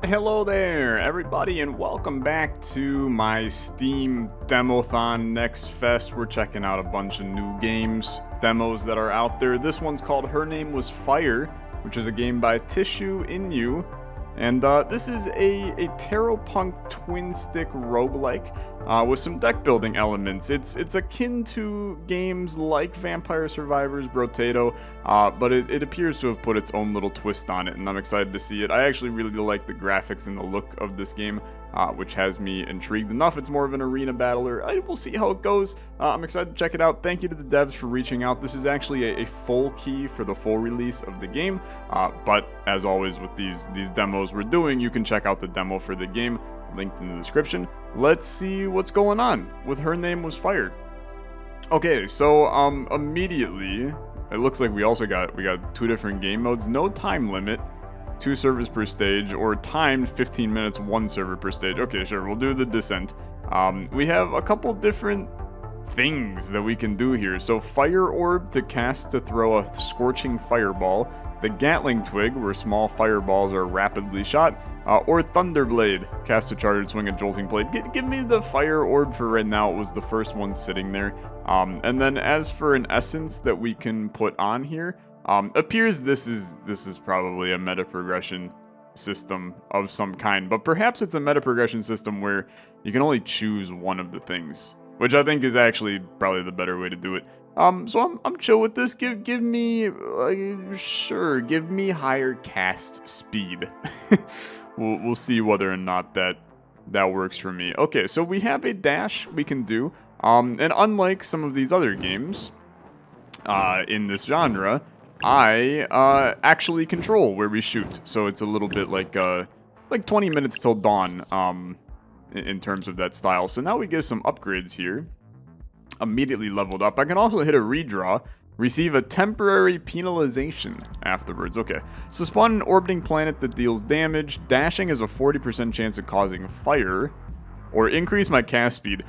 Hello there, everybody, and welcome back to my Steam Demothon Next Fest. We're checking out a bunch of new demos that are out there. This one's called Her Name Was Fire, which is a game by Tissue Inu. And this is a Tarotpunk twin-stick roguelike with some deck-building elements. It's akin to games like Vampire Survivors, Brotato, but it appears to have put its own little twist on it, and I'm excited to see it. I actually really like the graphics and the look of this game, which has me intrigued enough. It's more of an arena battler. We'll see how it goes. I'm excited to check it out. Thank you to the devs for reaching out. This is actually a full key for the full release of the game, but as always with these demos we're doing, you can check out the demo for the game, linked in the description. Let's see what's going on with Her Name Was Fired. Okay, so immediately, it looks like we got two different game modes. No time limit, 2 servers per stage, or timed 15 minutes, 1 server per stage. Okay, sure, we'll do the Descent. We have a couple different things that we can do here. So Fire Orb to cast to throw a scorching fireball, the Gatling Twig, where small fireballs are rapidly shot, or Thunderblade, cast to charge and swing a jolting blade. Give me the Fire Orb for right now. It was the first one sitting there. And then as for an essence that we can put on here, appears this is probably a meta progression system of some kind, but perhaps it's a meta progression system where you can only choose one of the things, which I think is actually probably the better way to do it. So I'm chill with this. Give me give me higher cast speed. We'll see whether or not that works for me. Okay, so we have a dash we can do. And unlike some of these other games in this genre, I actually control where we shoot. So it's a little bit like 20 minutes till dawn in terms of that style. So now we get some upgrades here. Immediately leveled up. I can also hit a redraw, receive a temporary penalization afterwards. Okay, so spawn an orbiting planet that deals damage. Dashing has a 40% chance of causing fire, or increase my cast speed.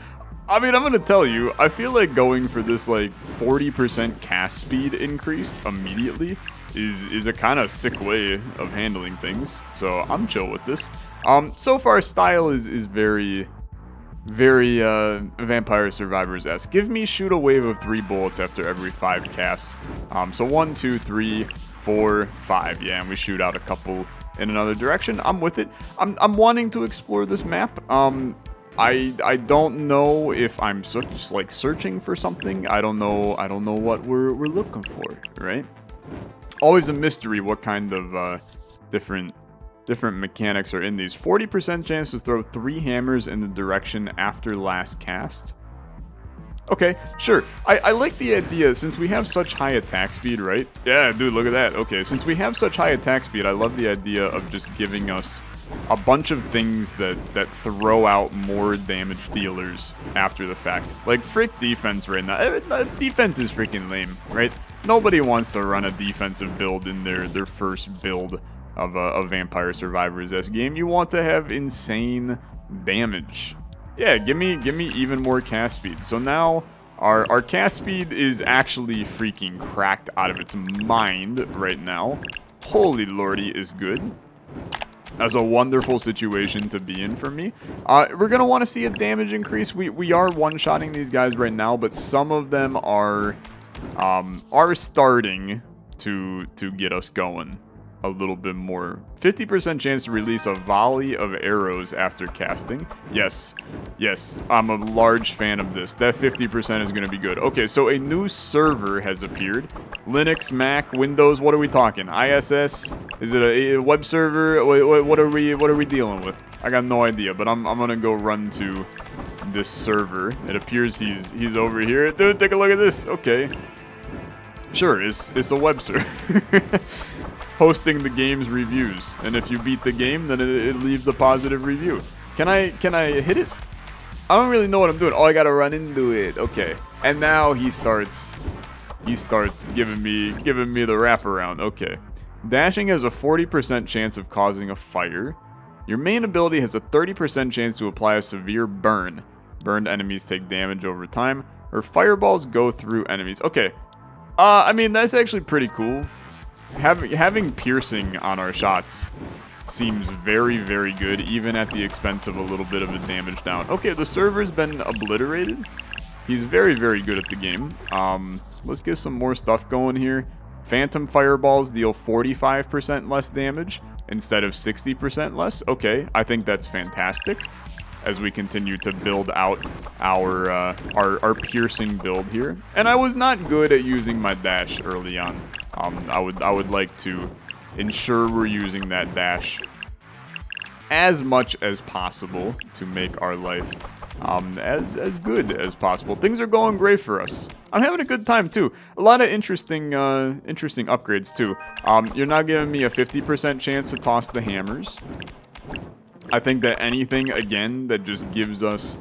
I mean, I'm gonna tell you, I feel like going for this like 40% cast speed increase immediately is a kind of sick way of handling things. So I'm chill with this. So far style is very Vampire Survivors-esque. Give me shoot a wave of 3 bullets after every 5 casts. So 1, 2, 3, 4, 5. Yeah, and we shoot out a couple in another direction. I'm with it. I'm wanting to explore this map. I don't know if I'm just like searching for something. I don't know what we're looking for, right? Always a mystery what kind of different mechanics are in these. 40% chance to throw 3 hammers in the direction after last cast. Okay, sure. I like the idea, since we have such high attack speed, right? Yeah, dude, look at that. Okay, since we have such high attack speed, I love the idea of just giving us a bunch of things that throw out more damage dealers after the fact. Like, frick defense right now. Defense is freaking lame, right? Nobody wants to run a defensive build in their first build of a Vampire Survivors-esque game. You want to have insane damage. Yeah, give me even more cast speed. So now our cast speed is actually freaking cracked out of its mind right now. Holy lordy is good. That's a wonderful situation to be in for me. We're gonna want to see a damage increase. We are one-shotting these guys right now, but some of them are starting to get us going a little bit more. 50% chance to release a volley of arrows after casting. Yes, I'm a large fan of this. That 50% is going to be good. Okay, so a new server has appeared. Linux, Mac, Windows, what are we talking? ISS? Is it a web server? What are we dealing with? I got no idea, but I'm gonna go run to this server. It appears he's over here. Dude, take a look at this. Okay. Sure, it's a web server. Hosting the game's reviews, and if you beat the game, then it leaves a positive review. Can I hit it? I don't really know what I'm doing. Oh, I gotta run into it. Okay, and now he starts giving me the wraparound. Okay, dashing has a 40% chance of causing a fire. Your main ability has a 30% chance to apply a severe burn. Burned enemies take damage over time, or fireballs go through enemies. Okay, I mean that's actually pretty cool. Having piercing on our shots seems very, very good, even at the expense of a little bit of a damage down. Okay, the server's been obliterated. He's very, very good at the game. Let's get some more stuff going here. Phantom fireballs deal 45% less damage instead of 60% less. Okay, I think that's fantastic as we continue to build out our piercing build here. And I was not good at using my dash early on. I would like to ensure we're using that dash as much as possible to make our life as good as possible. Things are going great for us. I'm having a good time too. A lot of interesting upgrades too. You're now giving me a 50% chance to toss the hammers. I think that anything again that just gives us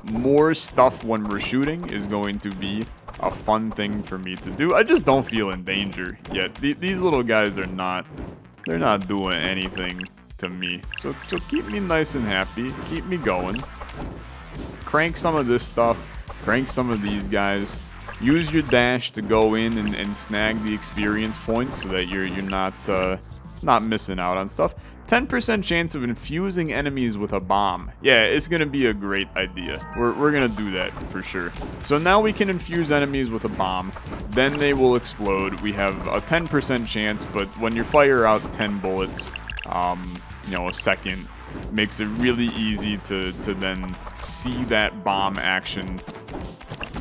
more stuff when we're shooting is going to be a fun thing for me to do. I just don't feel in danger yet. These little guys are not. They're not doing anything to me. So keep me nice and happy. Keep me going. Crank some of this stuff. Crank some of these guys. Use your dash to go in and snag the experience points so that you're not missing out on stuff. 10% chance of infusing enemies with a bomb. Yeah, it's gonna be a great idea. We're gonna do that for sure. So now we can infuse enemies with a bomb. Then they will explode. We have a 10% chance, but when you fire out 10 bullets, you know, a second, makes it really easy to then see that bomb action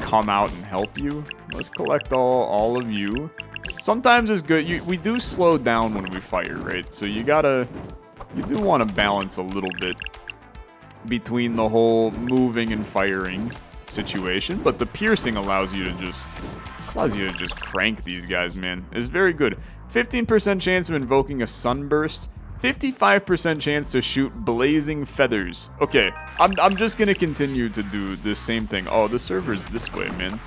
come out and help you. Let's collect all of you. Sometimes it's good. We do slow down when we fire, right? So you do want to balance a little bit between the whole moving and firing situation, but the piercing allows you to just crank these guys, man. It's very good. 15% chance of invoking a sunburst. 55% chance to shoot blazing feathers. Okay, I'm just gonna continue to do the same thing. Oh, the server's this way, man.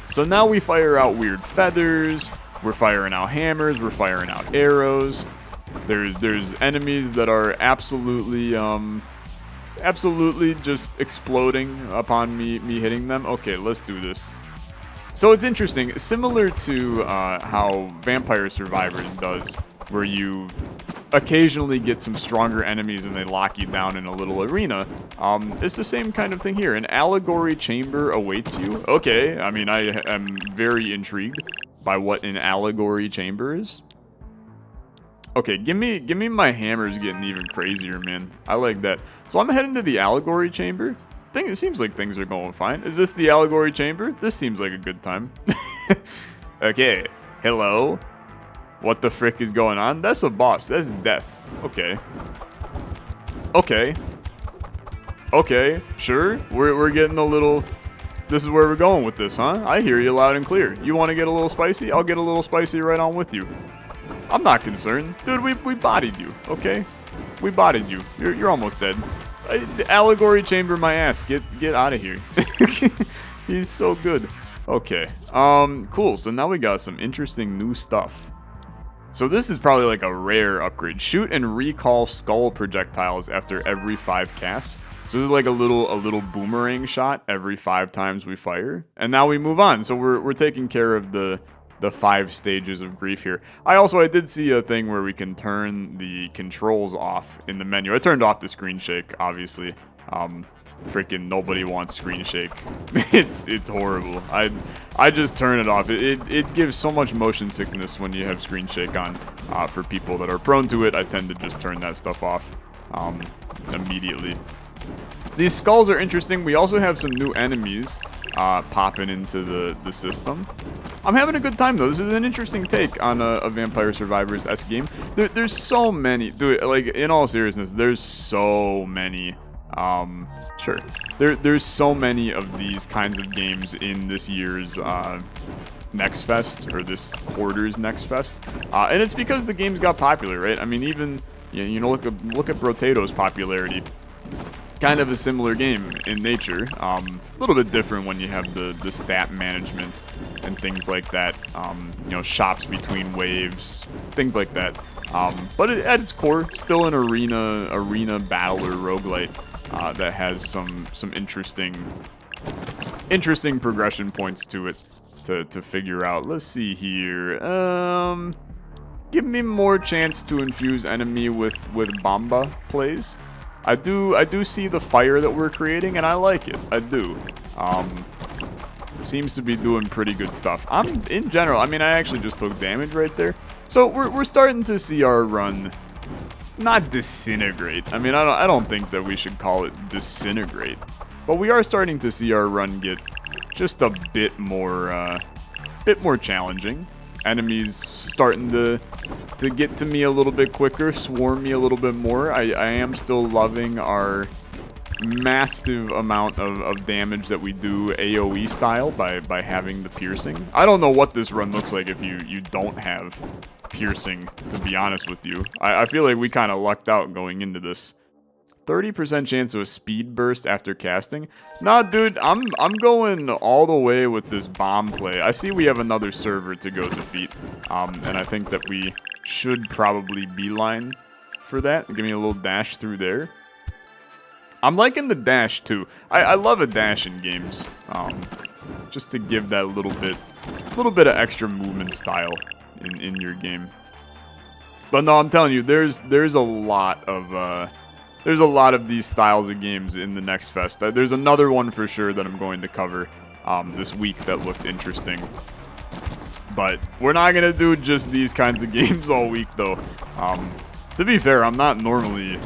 So now we fire out weird feathers. We're firing out hammers. We're firing out arrows. There's enemies that are absolutely just exploding upon me hitting them. Okay, let's do this. So it's interesting, similar to how Vampire Survivors does, where you occasionally get some stronger enemies and they lock you down in a little arena. It's the same kind of thing here. An allegory chamber awaits you. Okay, I mean, I am very intrigued by what an allegory chamber is. Okay, give me my hammers getting even crazier, man. I like that. So I'm heading to the allegory chamber. It seems like things are going fine. Is this the allegory chamber? This seems like a good time. Okay, hello. What the frick is going on? That's a boss. That's death. Okay. Okay. Okay, sure. We're getting a little... This is where we're going with this, huh? I hear you loud and clear. You want to get a little spicy? I'll get a little spicy right on with you. I'm not concerned. Dude, we bodied you, okay? We bodied you. You're almost dead. Allegory chamber my ass. Get out of here. He's so good. Okay. Cool. So now we got some interesting new stuff. So this is probably like a rare upgrade. Shoot and recall skull projectiles after every 5 casts. So this is like a little boomerang shot every 5 times we fire. And now we move on. So we're taking care of the 5 stages of grief here. I did see a thing where we can turn the controls off in the menu. I turned off the screen shake, obviously. Freaking nobody wants screen shake. It's horrible. I just turn it off. It gives so much motion sickness when you have screen shake on. For people that are prone to it, I tend to just turn that stuff off immediately. These skulls are interesting. We also have some new enemies popping into the system. I'm having a good time though. This is an interesting take on a Vampire Survivors-esque game. There's so many. Dude, like in all seriousness, there's so many. Sure. There's so many of these kinds of games in this year's Next Fest, or this quarter's Next Fest, and it's because the games got popular, right? I mean, even you know, look at Brotato's popularity. Kind of a similar game in nature. A little bit different when you have the stat management and things like that. You know, shops between waves, things like that. But at its core, still an arena battler roguelike that has some interesting progression points to it to figure out. Let's see here. give me more chance to infuse enemy with Bamba plays. I do see the fire that we're creating, and I like it. I do. Seems to be doing pretty good stuff. In general, I mean, I actually just took damage right there. So we're starting to see our run not disintegrate. I mean, I don't think that we should call it disintegrate, but we are starting to see our run get just a bit more challenging. Enemies starting to get to me a little bit quicker, swarm me a little bit more. I am still loving our massive amount of damage that we do AoE style by having the piercing. I don't know what this run looks like if you don't have piercing, to be honest with you. I feel like we kind of lucked out going into this. 30% chance of a speed burst after casting. Nah, dude, I'm going all the way with this bomb play. I see we have another server to go defeat, and I think that we should probably beeline for that. Give me a little dash through there. I'm liking the dash too. I love a dash in games, just to give that little bit of extra movement style in your game. But no, I'm telling you, there's a lot of these styles of games in the next fest. There's another one for sure that I'm going to cover this week that looked interesting. But we're not gonna do just these kinds of games all week though. To be fair, I'm not normally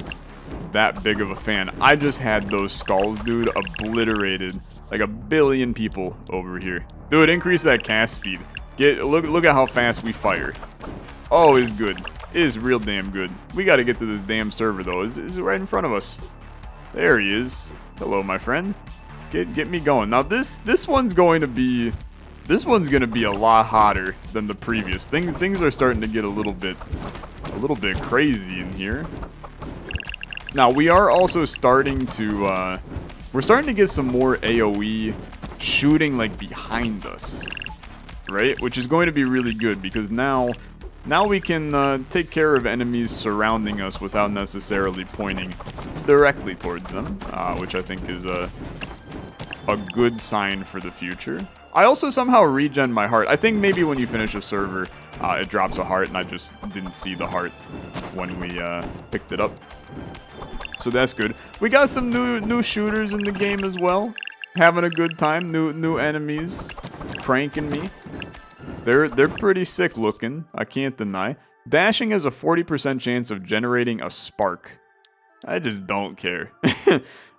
that big of a fan. I just had those skulls, dude, obliterated like a billion people over here. Dude, increase that cast speed. Look at how fast we fire. Oh, it's good. It is real damn good. We got to get to this damn server though. Is right in front of us. There he is. Hello, my friend. Get me going. Now this one's going to be a lot hotter than the previous. Things are starting to get a little bit crazy in here. Now we are also starting to we're starting to get some more AoE shooting like behind us, right? Which is going to be really good because now we can take care of enemies surrounding us without necessarily pointing directly towards them, which I think is a good sign for the future. I also somehow regen my heart. I think maybe when you finish a server, it drops a heart, and I just didn't see the heart when we picked it up. So that's good. We got some new shooters in the game as well. Having a good time. New enemies pranking me. They're pretty sick looking, I can't deny. Dashing has a 40% chance of generating a spark. I just don't care.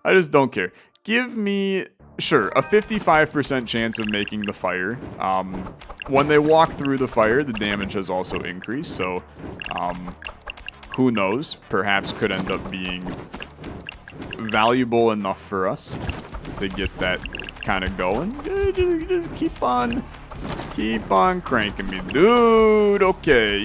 I just don't care. Give me, sure, a 55% chance of making the fire. When they walk through the fire, the damage has also increased, so who knows? Perhaps could end up being valuable enough for us to get that kind of going. Just keep on cranking me, dude. Okay,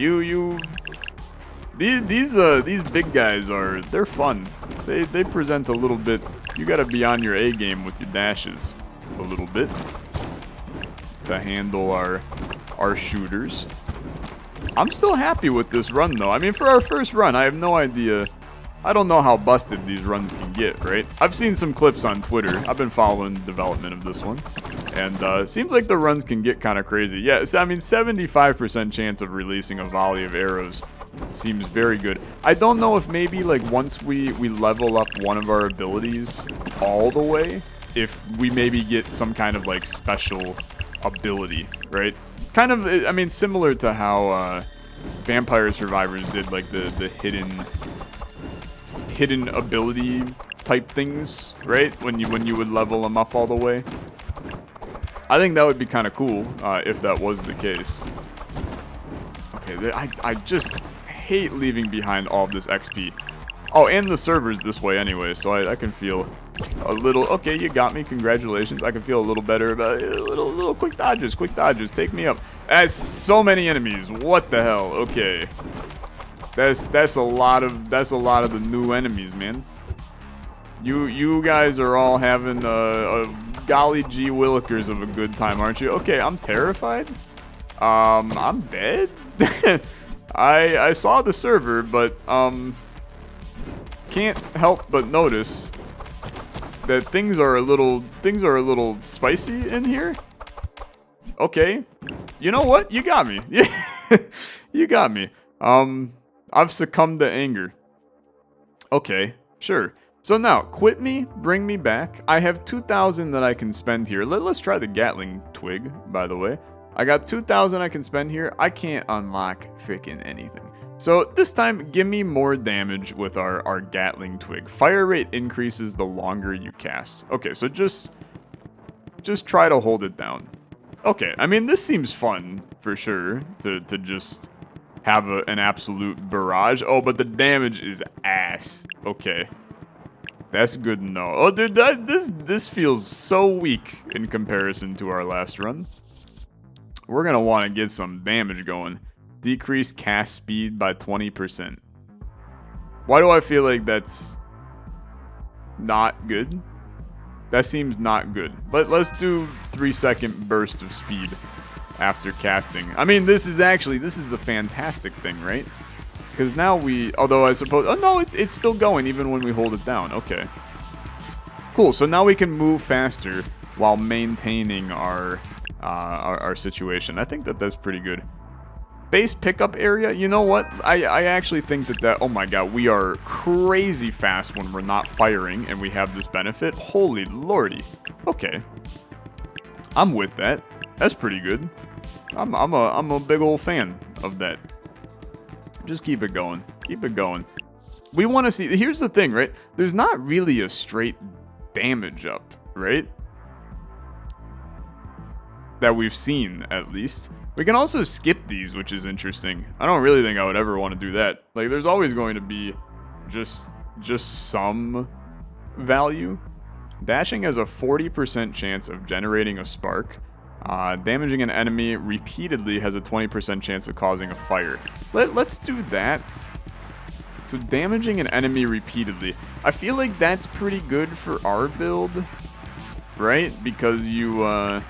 these big guys they're fun. They present a little bit. You gotta be on your A game with your dashes a little bit to handle our shooters. I'm still happy with this run though. I mean, for our first run, I have no idea. I don't know how busted these runs can get, right? I've seen some clips on Twitter. I've been following the development of this one. And it seems like the runs can get kind of crazy. Yes, I mean, 75% chance of releasing a volley of arrows seems very good. I don't know if maybe, like, once we level up one of our abilities all the way, if we maybe get some kind of, like, special ability, right? Kind of, I mean, similar to how Vampire Survivors did, like, the hidden ability type things, right? When you would level them up all the way. I think that would be kind of cool if that was the case. Okay, I just hate leaving behind all of this XP. Oh, and the server's this way anyway, so I can feel a little... Okay, you got me. Congratulations. I can feel a little better about it. Little quick dodges. Quick dodges. Take me up. That's so many enemies. What the hell? Okay. That's a lot of the new enemies, man. You guys are all having a golly gee willikers of a good time, aren't you? Okay, I'm terrified. I'm dead. I saw the server, but can't help but notice that things are a little spicy in here. Okay, you know what? You got me. You got me. I've succumbed to anger. Okay, sure. So now, quit me, bring me back. I have 2,000 that I can spend here. Let's try the Gatling twig, by the way. I got 2,000 I can spend here. I can't unlock freaking anything. So this time, give me more damage with our Gatling twig. Fire rate increases the longer you cast. Okay, so just try to hold it down. Okay, I mean, this seems fun, for sure, to just have an absolute barrage. Oh, but the damage is ass. Okay. That's good to know. Oh, dude, this feels so weak in comparison to our last run. We're going to want to get some damage going. Decrease cast speed by 20%. Why do I feel like that's not good? That seems not good. But let's do 3-second burst of speed after casting. I mean, this is a fantastic thing, right? Because now although I suppose, oh no, it's still going even when we hold it down. Okay. Cool, so now we can move faster while maintaining our situation. I think that's pretty good. Base pickup area, you know what? I actually think that, oh my god, we are crazy fast when we're not firing and we have this benefit. Holy lordy. Okay. I'm with that. That's pretty good. I'm a big old fan of that. Just keep it going. Keep it going. We want to see, here's the thing, right? There's not really a straight damage up, right? That we've seen, at least. We can also skip these, which is interesting. I don't really think I would ever want to do that. Like, there's always going to be just some value. Dashing has a 40% chance of generating a spark. Damaging an enemy repeatedly has a 20% chance of causing a fire. Let's do that. So damaging an enemy repeatedly. I feel like that's pretty good for our build, right? Because you, I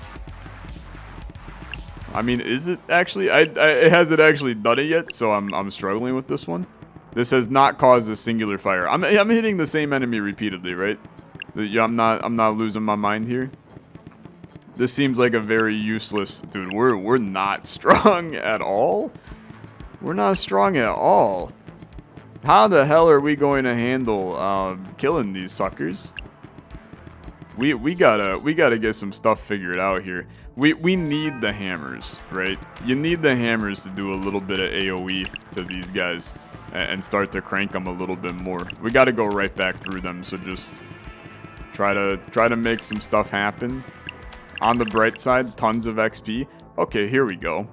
mean, is it actually? Has it actually done it yet? So I'm struggling with this one. This has not caused a singular fire. I'm hitting the same enemy repeatedly, right? I'm not losing my mind here. This seems like a very useless, dude. We're not strong at all. We're not strong at all. How the hell are we going to handle killing these suckers? We gotta get some stuff figured out here. We need the hammers, right? You need the hammers to do a little bit of AoE to these guys and start to crank them a little bit more. We gotta go right back through them, so just try to make some stuff happen. On the bright side, tons of XP. Okay, here we go.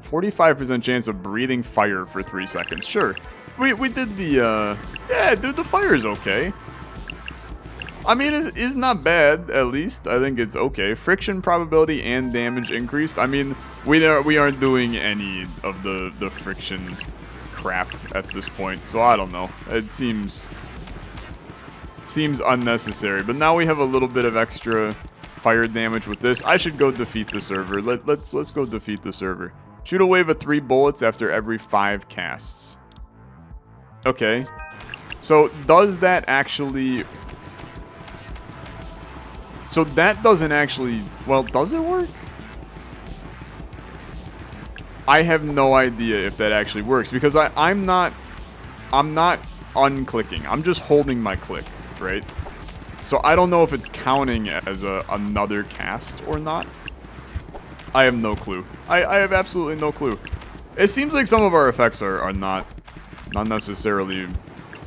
45% chance of breathing fire for 3 seconds. Sure. We did the, yeah, dude, the fire is okay. I mean, it's not bad, at least. I think it's okay. Friction probability and damage increased. I mean, we aren't doing any of the friction crap at this point, so I don't know. It seems unnecessary, but now we have a little bit of extra fire damage with this. I should go defeat the server. Let's go defeat the server. Shoot a wave of 3 bullets after every 5 casts. Okay. So does that actually... So that doesn't actually... Well, does it work? I have no idea if that actually works because I'm not unclicking. I'm just holding my click, right? So I don't know if it's counting as another cast or not. I have no clue. I have absolutely no clue. It seems like some of our effects are not necessarily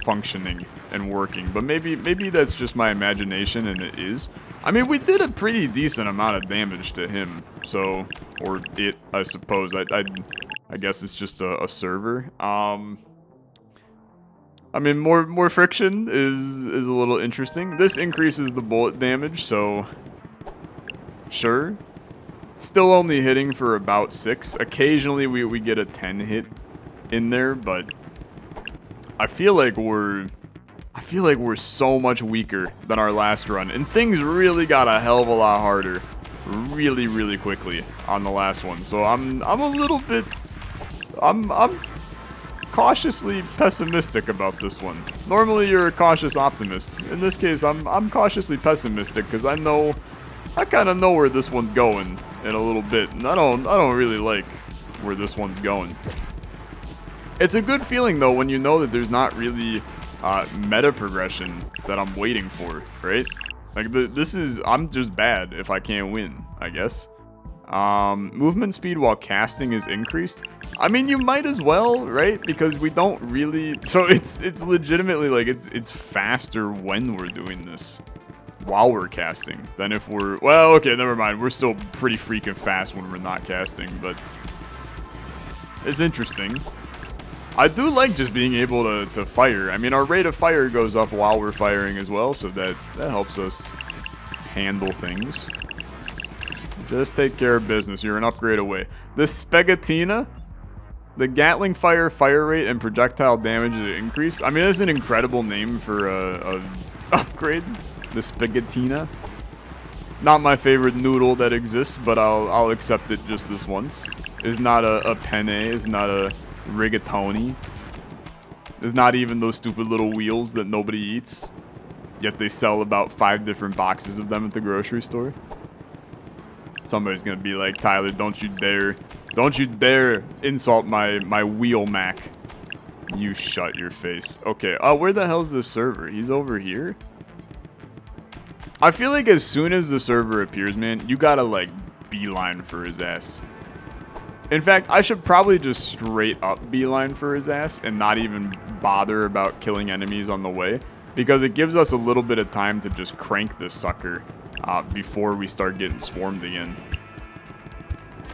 functioning and working, but maybe that's just my imagination and it is. I mean, we did a pretty decent amount of damage to him, so, or it, I suppose. I guess it's just a server. I mean, more friction is a little interesting. This increases the bullet damage, so sure. Still only hitting for about 6. Occasionally we get a 10 hit in there, but I feel like we're so much weaker than our last run, and things really got a hell of a lot harder really quickly on the last one. So I'm a little bit cautiously pessimistic about this one. Normally you're a cautious optimist. In this case, I'm cautiously pessimistic because I kind of know where this one's going in a little bit, and I don't really like where this one's going. It's a good feeling, though, when you know that there's not really meta progression that I'm waiting for, right? Like, I'm just bad if I can't win, I guess. Movement speed while casting is increased. I mean, you might as well, right? Because we don't really... So it's legitimately, like, it's faster when we're doing this while we're casting than if we're... Well, okay, never mind. We're still pretty freaking fast when we're not casting, but... It's interesting. I do like just being able to fire. I mean, our rate of fire goes up while we're firing as well, so that helps us handle things. Just take care of business. You're an upgrade away. The Spagatina, the Gatling fire rate and projectile damage is increased. I mean, that's an incredible name for a upgrade. The Spagatina. Not my favorite noodle that exists, but I'll accept it just this once. It's not a penne. It's not a rigatoni. There's not even those stupid little wheels that nobody eats. Yet they sell about 5 different boxes of them at the grocery store. Somebody's gonna be like, Tyler, don't you dare insult my wheel Mac. You shut your face. Okay, where the hell's this server? He's over here? I feel like as soon as the server appears, man, you gotta, like, beeline for his ass. In fact, I should probably just straight up beeline for his ass and not even bother about killing enemies on the way, because it gives us a little bit of time to just crank this sucker before we start getting swarmed again.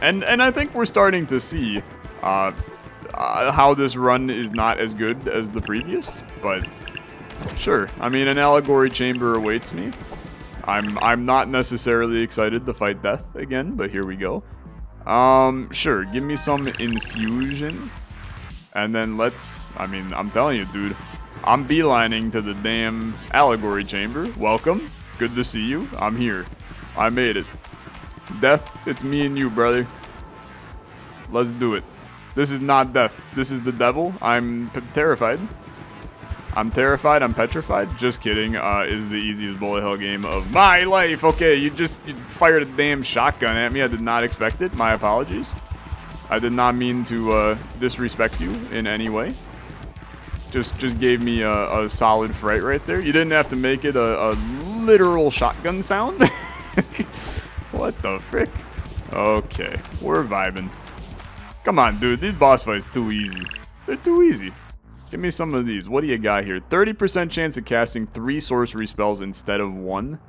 And I think we're starting to see how this run is not as good as the previous, but sure. I mean, an allegory chamber awaits me. I'm not necessarily excited to fight death again, but here we go. Sure, give me some infusion. And then I'm telling you, dude, I'm beelining to the damn allegory chamber. Welcome. Good to see you. I'm here. I made it. Death, it's me and you, brother. Let's do it. This is not death. This is the devil. I'm terrified. I'm terrified. I'm petrified. Just kidding. Is the easiest bullet hell game of my life. Okay, you fired a damn shotgun at me. I did not expect it. My apologies. I did not mean to disrespect you in any way. Just gave me a solid fright right there. You didn't have to make it a literal shotgun sound. What the frick? Okay, we're vibing. Come on, dude. These boss fights too easy. They're too easy. Give me some of these. What do you got here? 30% chance of casting 3 sorcery spells instead of 1.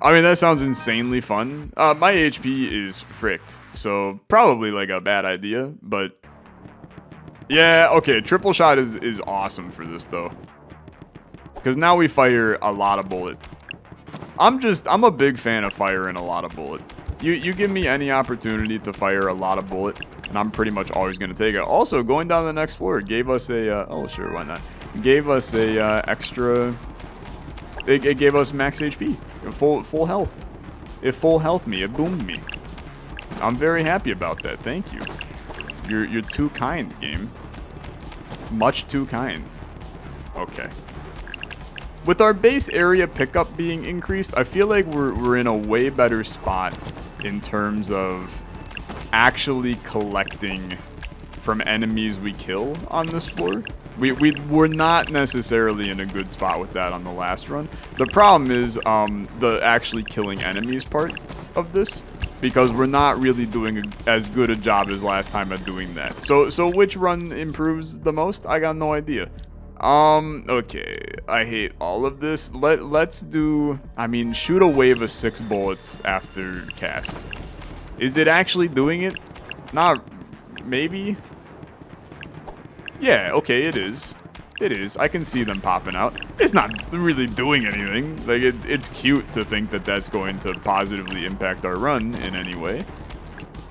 I mean, that sounds insanely fun. My HP is fricked, so probably like a bad idea, but yeah, okay, triple shot is awesome for this though. Because now we fire a lot of bullet. I'm a big fan of firing a lot of bullet. You give me any opportunity to fire a lot of bullet, and I'm pretty much always going to take it. Also, going down to the next floor, it gave us a, oh sure, why not? It gave us a extra, it gave us max HP, full health. It full health me, it boomed me. I'm very happy about that, thank you. You're too kind, game. Much too kind. Okay. With our base area pickup being increased, I feel like we're in a way better spot in terms of actually collecting from enemies we kill on this floor. We're not necessarily in a good spot with that on the last run. The problem is the actually killing enemies part of this, because we're not really doing as good a job as last time at doing that. So which run improves the most? I got no idea. Okay, I hate all of this. Let's do, I mean, shoot a wave of 6 bullets after cast. Is it actually doing it? Not, maybe? Yeah, okay, it is. It is. I can see them popping out. It's not really doing anything. Like, it's cute to think that that's going to positively impact our run in any way.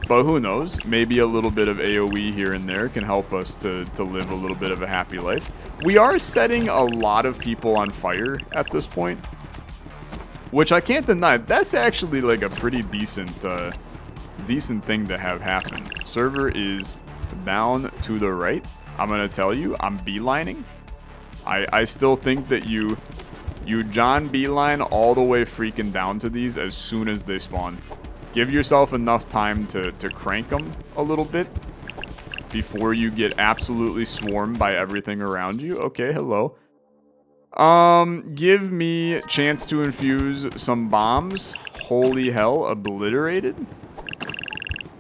But who knows? Maybe a little bit of AoE here and there can help us to live a little bit of a happy life. We are setting a lot of people on fire at this point, which I can't deny. That's actually like a pretty decent thing to have happen. Server is down to the right. I'm gonna tell you, I'm beelining. I still think that you John beeline all the way freaking down to these as soon as they spawn. Give yourself enough time to crank them a little bit, before you get absolutely swarmed by everything around you. Okay, hello. Give me chance to infuse some bombs. Holy hell, obliterated.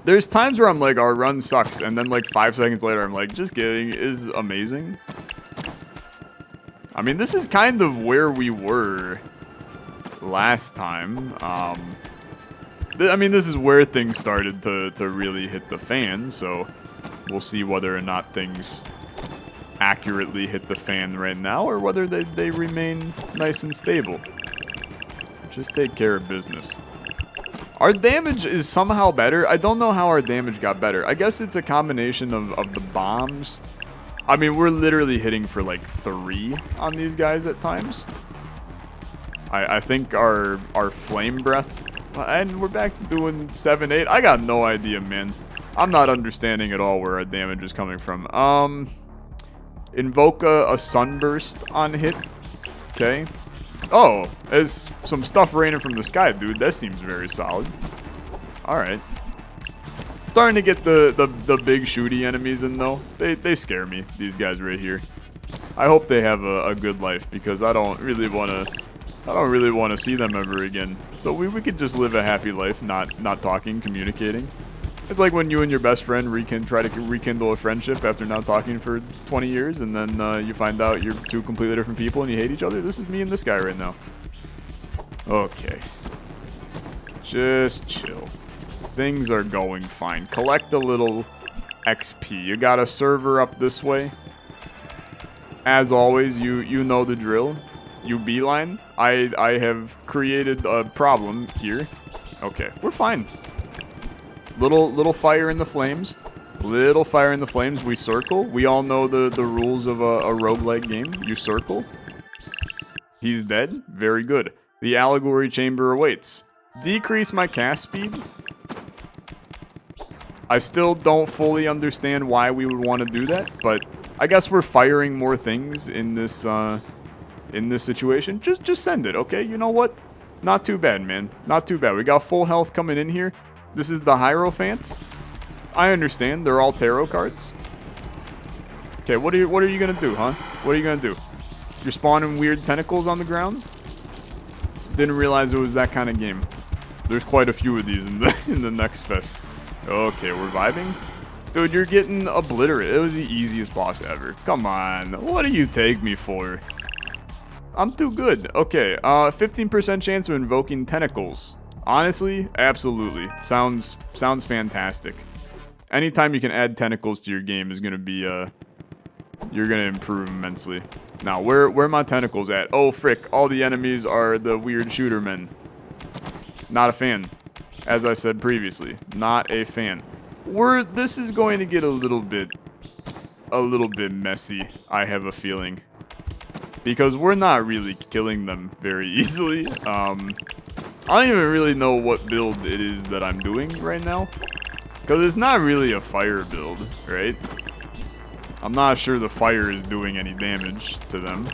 There's times where I'm like, our run sucks, and then like 5 seconds later, I'm like, just kidding, is amazing. I mean, this is kind of where we were last time. I mean, this is where things started to really hit the fan, so we'll see whether or not things accurately hit the fan right now, or whether they remain nice and stable. Just take care of business. Our damage is somehow better. I don't know how our damage got better. I guess it's a combination of the bombs. I mean, we're literally hitting for like 3 on these guys at times. I think our flame breath, and we're back to doing 7, 8. I got no idea, man. I'm not understanding at all where our damage is coming from. Invoke a sunburst on hit. Okay. Oh, there's some stuff raining from the sky, dude. That seems very solid. Alright. Starting to get the big shooty enemies in, though. They scare me, these guys right here. I hope they have a good life, because I don't really want to see them ever again. So we could just live a happy life, not talking, communicating. It's like when you and your best friend try to rekindle a friendship after not talking for 20 years, and then you find out you're 2 completely different people and you hate each other. This is me and this guy right now. Okay. Just chill. Things are going fine. Collect a little XP. You got a server up this way. As always, you know the drill. You beeline. I have created a problem here. Okay, we're fine. Little fire in the flames. Little fire in the flames. We circle. We all know the rules of a roguelike game. You circle. He's dead. Very good. The allegory chamber awaits. Decrease my cast speed. I still don't fully understand why we would want to do that, but I guess we're firing more things in this situation. Just send it, okay? You know what? Not too bad, man. Not too bad. We got full health coming in here. This is the Hierophant. I understand. They're all tarot cards. Okay, what are you gonna do, huh? What are you gonna do? You're spawning weird tentacles on the ground? Didn't realize it was that kind of game. There's quite a few of these in the next fest. Okay, we're vibing. Dude, you're getting obliterated. It was the easiest boss ever. Come on. What do you take me for? I'm too good. Okay, 15% chance of invoking tentacles. Honestly, absolutely. Sounds fantastic. Anytime you can add tentacles to your game is gonna be you're gonna improve immensely. Now, where are my tentacles at? Oh frick, all the enemies are the weird shooter men. Not a fan. As I said previously, not a fan. This is going to get a little bit messy, I have a feeling. Because we're not really killing them very easily. I don't even really know what build it is that I'm doing right now. Because it's not really a fire build, right? I'm not sure the fire is doing any damage to them.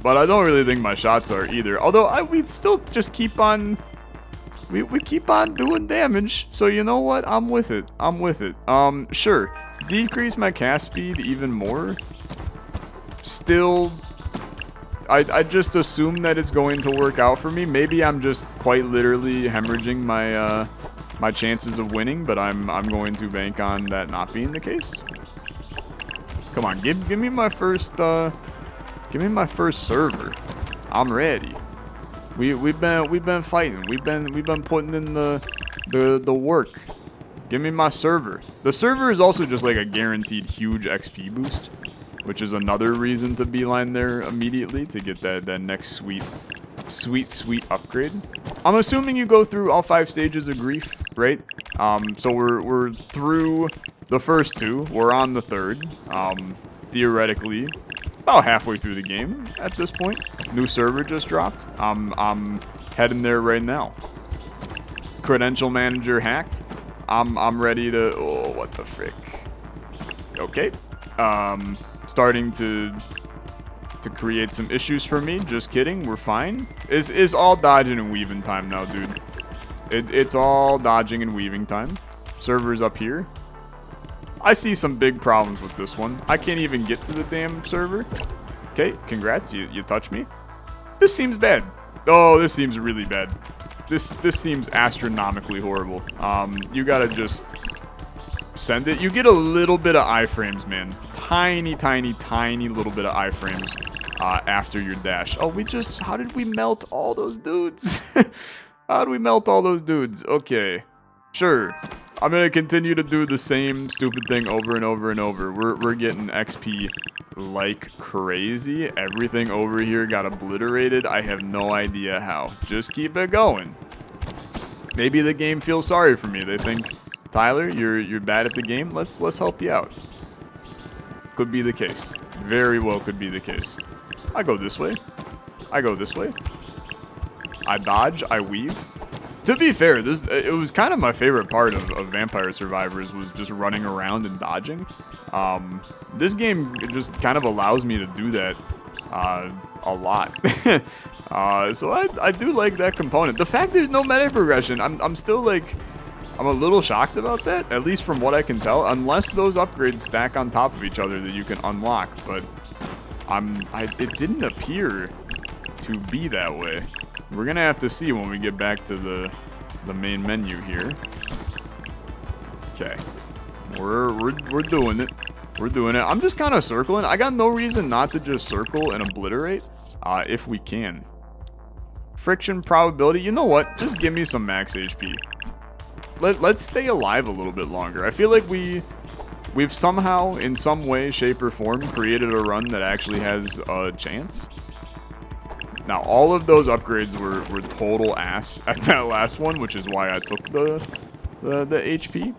But I don't really think my shots are either. Although, we'd still just keep on... We keep on doing damage. So you know what? I'm with it. I'm with it. Sure. Decrease my cast speed even more. Still... I just assume that it's going to work out for me. Maybe I'm just quite literally hemorrhaging my my chances of winning, but I'm going to bank on that not being the case. Come on, give me my first server. I'm ready. We've been fighting. We've been putting in the work. Give me my server. The server is also just like a guaranteed huge XP boost, which is another reason to beeline there immediately to get that next sweet upgrade. I'm assuming you go through all 5 stages of grief, right? So we're through the first 2. We're on the 3rd. Theoretically, about halfway through the game at this point. New server just dropped. I'm heading there right now. Credential manager hacked. I'm ready to. Oh, what the frick? Okay. Starting to create some issues for me. Just kidding, we're fine. It's all dodging and weaving time now, dude. It's all dodging and weaving time. Server's up here. I see some big problems with this one. I can't even get to the damn server. Okay, congrats, you touched me. This seems bad. Oh, this seems really bad. This seems astronomically horrible. You gotta just send it. You get a little bit of iframes, man. Tiny, tiny, tiny little bit of iframes after your dash. Oh, how did we melt all those dudes? How did we melt all those dudes? Okay, sure. I'm gonna continue to do the same stupid thing over and over and over. We're getting XP like crazy. Everything over here got obliterated. I have no idea how. Just keep it going. Maybe the game feels sorry for me. They think, Tyler, you're bad at the game. Let's help you out. Could be the case. Very well could be the case. I go this way. I go this way. I dodge. I weave. To be fair, it was kind of my favorite part of Vampire Survivors was just running around and dodging. This game just kind of allows me to do that a lot. So I do like that component. The fact there's no meta progression, I'm still like, I'm a little shocked about that, at least from what I can tell, unless those upgrades stack on top of each other that you can unlock, but it didn't appear to be that way. We're gonna have to see when we get back to the main menu here. Okay, we're doing it. We're doing it. I'm just kind of circling. I got no reason not to just circle and obliterate if we can. Friction probability. You know what? Just give me some max HP. Let's stay alive a little bit longer. I feel like we've somehow, in some way, shape, or form, created a run that actually has a chance. Now, all of those upgrades were total ass at that last one, which is why I took the HP.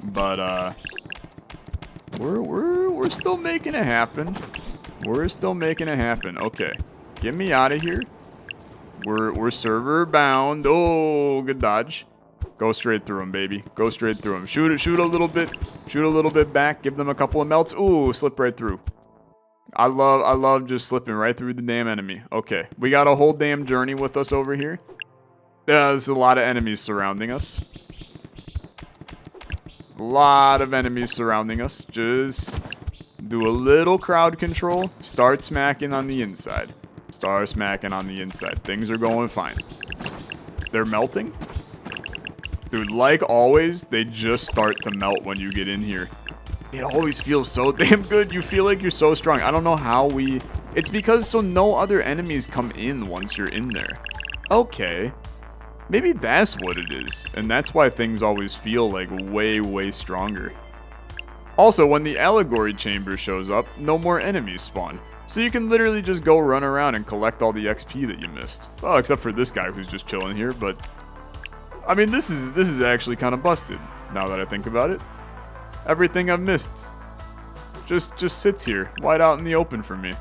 But we're still making it happen. We're still making it happen. Okay, get me out of here. We're server bound. Oh, good dodge. Go straight through him, baby. Go straight through him. Shoot a little bit. Shoot a little bit back. Give them a couple of melts. Ooh, slip right through. I love just slipping right through the damn enemy. Okay, we got a whole damn journey with us over here. There's a lot of enemies surrounding us. A lot of enemies surrounding us. Just do a little crowd control. Start smacking on the inside. Start smacking on the inside. Things are going fine. They're melting. Dude, like always, they just start to melt when you get in here. It always feels so damn good. You feel like you're so strong. I don't know how it's because so no other enemies come in once you're in there. Okay. Maybe that's what it is. And that's why things always feel like way, way stronger. Also, when the Allegory Chamber shows up, no more enemies spawn. So you can literally just go run around and collect all the XP that you missed. Well, except for this guy who's just chilling here, but I mean, this is actually kind of busted, now that I think about it. Everything I've missed just sits here, wide out in the open for me.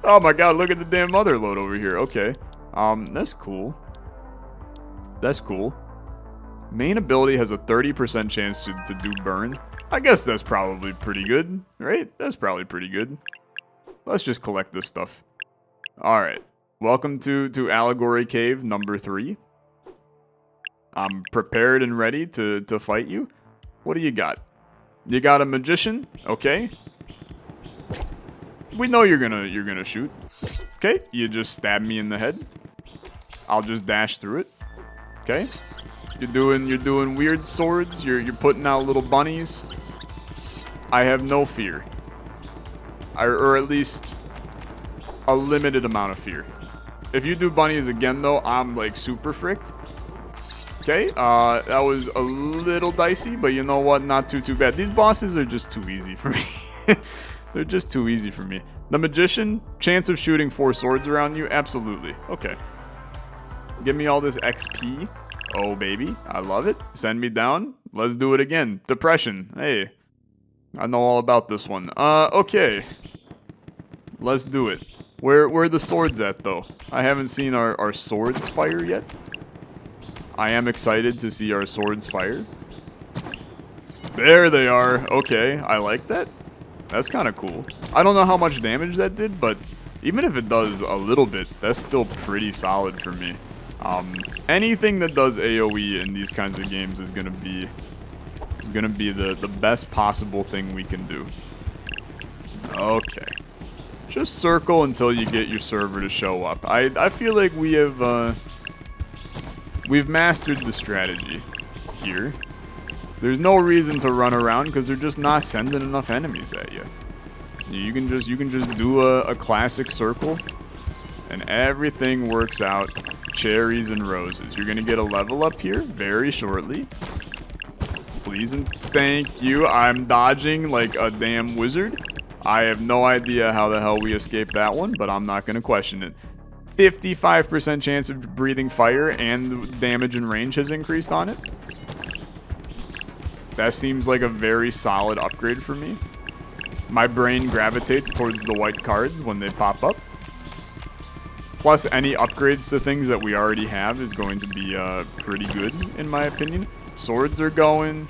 Oh my god, look at the damn mother load over here. Okay, that's cool. That's cool. Main ability has a 30% chance to do burn. I guess that's probably pretty good, right? That's probably pretty good. Let's just collect this stuff. Alright, welcome to Allegory Cave number 3. I'm prepared and ready to fight you. What do you got? You got a magician? Okay. We know you're gonna shoot. Okay, you just stab me in the head. I'll just dash through it. Okay. You're doing weird swords. You're putting out little bunnies. I have no fear. Or at least a limited amount of fear. If you do bunnies again though, I'm like super fricked. Okay, that was a little dicey, but you know what? Not too bad. These bosses are just too easy for me. They're just too easy for me. The magician, chance of shooting 4 swords around you? Absolutely. Okay. Give me all this XP. Oh, baby. I love it. Send me down. Let's do it again. Depression. Hey. I know all about this one. Okay. Let's do it. Where are the swords at, though? I haven't seen our swords fire yet. I am excited to see our swords fire. There they are. Okay, I like that. That's kind of cool. I don't know how much damage that did, but even if it does a little bit, that's still pretty solid for me. Anything that does AoE in these kinds of games is going to be Gonna be the best possible thing we can do. Okay. Just circle until you get your server to show up. I feel like we have, we've mastered the strategy here. There's no reason to run around because they're just not sending enough enemies at you. You can just do a classic circle and everything works out. Cherries and roses. You're gonna get a level up here very shortly. Please and thank you. I'm dodging like a damn wizard. I have no idea how the hell we escaped that one, but I'm not gonna question it. 55% chance of breathing fire and damage and range has increased on it. That seems like a very solid upgrade for me. My brain gravitates towards the white cards when they pop up. Plus, any upgrades to things that we already have is going to be pretty good, in my opinion. Swords are going.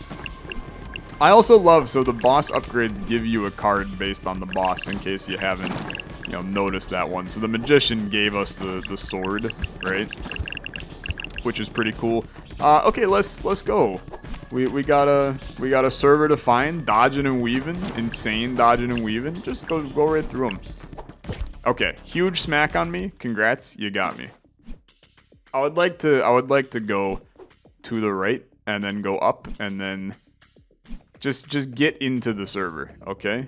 I also love, so the boss upgrades give you a card based on the boss, in case you haven't, you know, noticed that one. So the magician gave us the sword, right? Which is pretty cool. Okay, let's go. We got a server to find, dodging and weaving, insane dodging and weaving. Just go right through them. Okay, huge smack on me. Congrats, you got me. I would like to go to the right and then go up and then just get into the server, okay?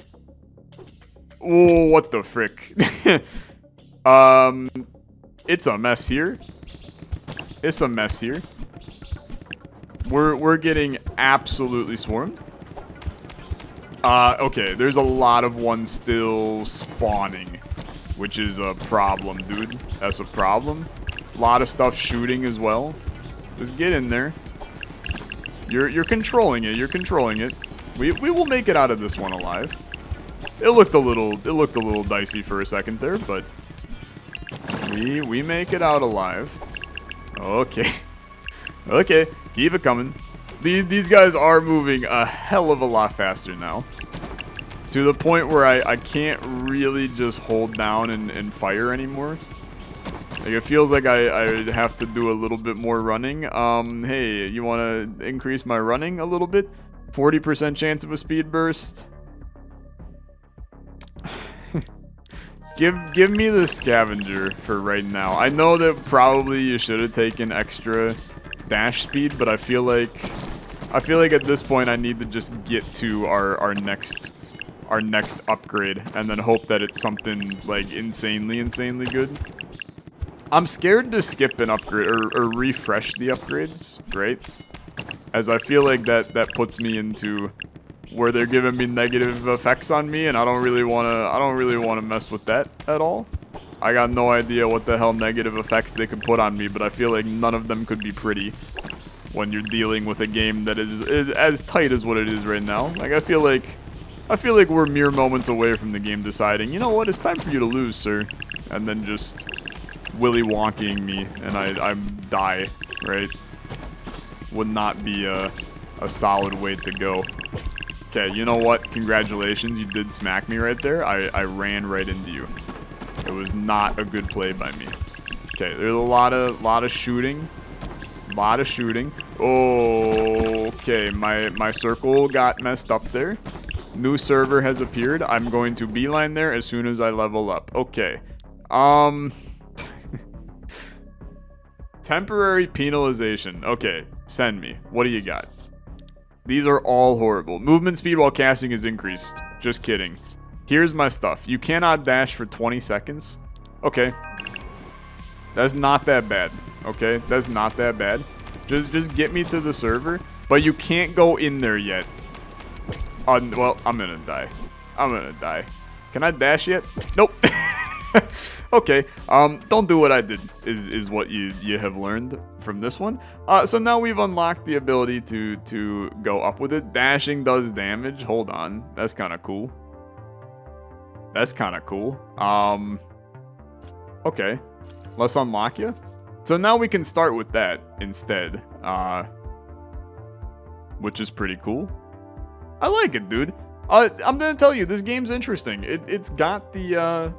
Oh, what the frick? It's a mess here. It's a mess here. We're getting absolutely swarmed. Okay, there's a lot of ones still spawning, which is a problem, dude. That's a problem. A lot of stuff shooting as well. Just get in there. You're controlling it. You're controlling it. We will make it out of this one alive. It looked a little dicey for a second there, but we make it out alive. Okay. Okay, keep it coming. These guys are moving a hell of a lot faster now. To the point where I can't really just hold down and fire anymore. Like, it feels like I have to do a little bit more running. Hey, you want to increase my running a little bit? 40% chance of a speed burst. Give me the scavenger for right now. I know that probably you should have taken extra dash speed, but I feel like at this point I need to just get to our next upgrade and then hope that it's something like insanely good. I'm scared to skip an upgrade or refresh the upgrades, right? As I feel like that puts me into where they're giving me negative effects on me, and I don't really wanna mess with that at all. I got no idea what the hell negative effects they could put on me, but I feel like none of them could be pretty when you're dealing with a game that is as tight as what it is right now. Like, I feel like we're mere moments away from the game deciding, you know what, it's time for you to lose, sir. And then just willy wonking me and I die, right? Would not be a solid way to go. Okay, you know what? Congratulations, you did smack me right there. I ran right into you. It was not a good play by me. Okay, there's a lot of shooting. Lot of shooting. Oh, okay, my circle got messed up there. New server has appeared. I'm going to beeline there as soon as I level up. Okay. Temporary penalization. Okay, send me. What do you got? These are all horrible. Movement speed while casting is increased. Just kidding. Here's my stuff. You cannot dash for 20 seconds. Okay. That's not that bad. Okay, that's not that bad. Just get me to the server. But you can't go in there yet. Well, I'm gonna die. I'm gonna die. Can I dash yet? Nope. Okay, don't do what I did, is what you have learned from this one. So now we've unlocked the ability to go up with it. Dashing does damage. Hold on. That's kind of cool. That's kind of cool. Okay. Let's unlock you. So now we can start with that instead. Which is pretty cool. I like it, dude. I'm gonna tell you, this game's interesting. It's got the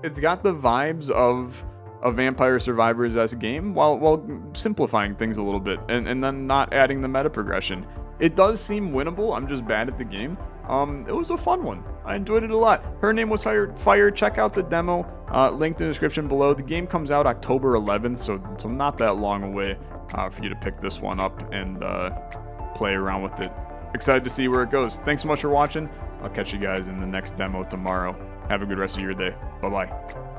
vibes of a Vampire Survivors-esque game while simplifying things a little bit and then not adding the meta progression. It does seem winnable. I'm just bad at the game. It was a fun one. I enjoyed it a lot. Her Name Was Fire. Check out the demo. Linked in the description below. The game comes out October 11th, so not that long away for you to pick this one up and play around with it. Excited to see where it goes. Thanks so much for watching. I'll catch you guys in the next demo tomorrow. Have a good rest of your day. Bye-bye.